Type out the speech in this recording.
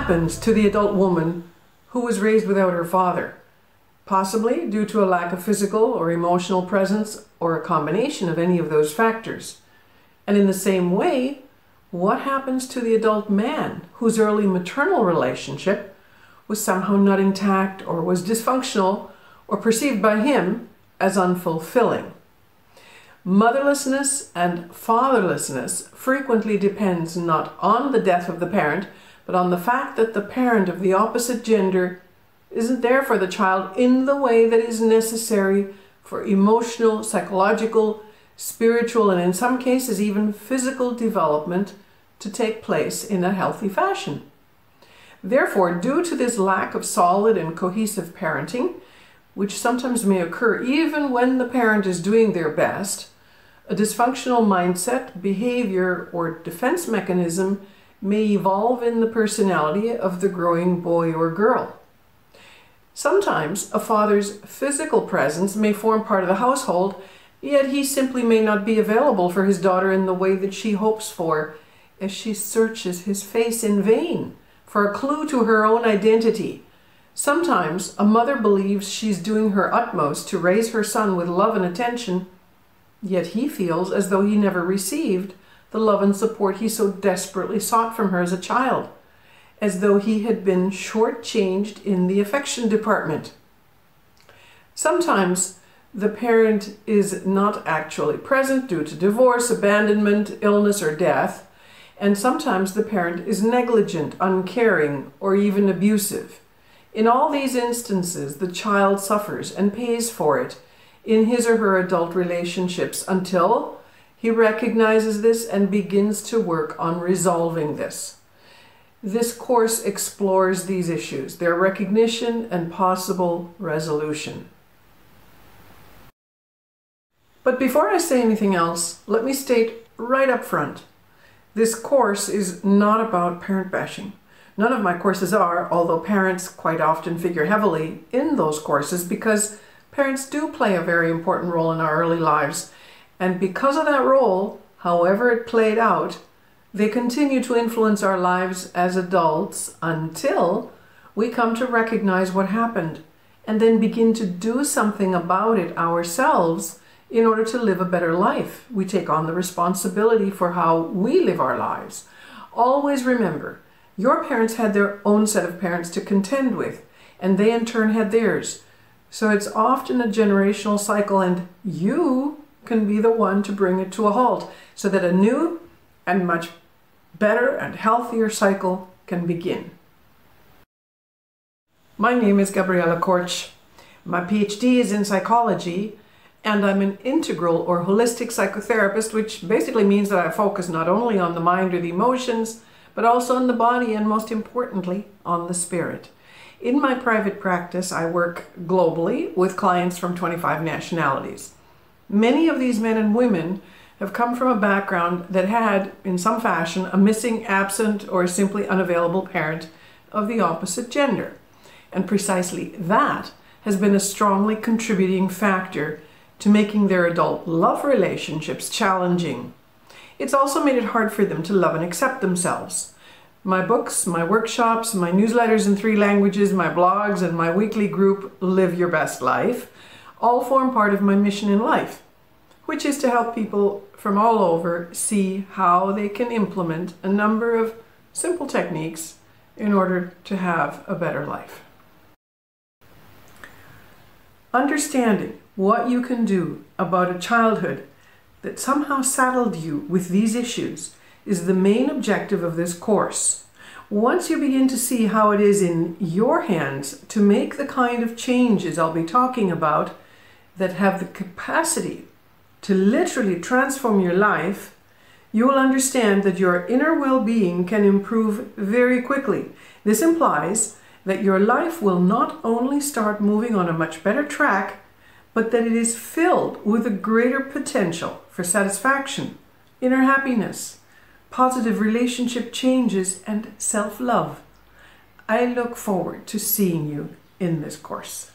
happens to the adult woman who was raised without her father? Possibly due to a lack of physical or emotional presence, or a combination of any of those factors. And in the same way, what happens to the adult man whose early maternal relationship was somehow not intact, or was dysfunctional, or perceived by him as unfulfilling? Motherlessness and fatherlessness frequently depends not on the death of the parent, but on the fact that the parent of the opposite gender isn't there for the child in the way that is necessary for emotional, psychological, spiritual, and in some cases even physical development to take place in a healthy fashion. Therefore, due to this lack of solid and cohesive parenting, which sometimes may occur even when the parent is doing their best, a dysfunctional mindset, behavior, or defense mechanism may evolve in the personality of the growing boy or girl. Sometimes a father's physical presence may form part of the household, yet he simply may not be available for his daughter in the way that she hopes for, as she searches his face in vain for a clue to her own identity. Sometimes a mother believes she's doing her utmost to raise her son with love and attention, yet he feels as though he never received the love and support he so desperately sought from her as a child, as though he had been shortchanged in the affection department. Sometimes the parent is not actually present due to divorce, abandonment, illness, or death, and sometimes the parent is negligent, uncaring, or even abusive. In all these instances, the child suffers and pays for it in his or her adult relationships until he recognizes this and begins to work on resolving this. This course explores these issues, their recognition and possible resolution. But before I say anything else, let me state right up front, this course is not about parent bashing. None of my courses are, although parents quite often figure heavily in those courses because parents do play a very important role in our early lives. And because of that role, however it played out, they continue to influence our lives as adults until we come to recognize what happened and then begin to do something about it ourselves in order to live a better life. We take on the responsibility for how we live our lives. Always remember, your parents had their own set of parents to contend with, and they in turn had theirs. So it's often a generational cycle, and you can be the one to bring it to a halt so that a new and much better and healthier cycle can begin. My name is Gabriela Korch. My Ph.D. is in psychology, and I'm an integral or holistic psychotherapist, which basically means that I focus not only on the mind or the emotions, but also on the body and, most importantly, on the spirit. In my private practice, I work globally with clients from 25 nationalities. Many of these men and women have come from a background that had, in some fashion, a missing, absent, or simply unavailable parent of the opposite gender. And precisely that has been a strongly contributing factor to making their adult love relationships challenging. It's also made it hard for them to love and accept themselves. My books, my workshops, my newsletters in 3 languages, my blogs, and my weekly group, Live Your Best Life, all form part of my mission in life, which is to help people from all over see how they can implement a number of simple techniques in order to have a better life. Understanding what you can do about a childhood that somehow saddled you with these issues is the main objective of this course. Once you begin to see how it is in your hands to make the kind of changes I'll be talking about that have the capacity to literally transform your life, you will understand that your inner well-being can improve very quickly. This implies that your life will not only start moving on a much better track, but that it is filled with a greater potential for satisfaction, inner happiness, positive relationship changes, and self-love. I look forward to seeing you in this course.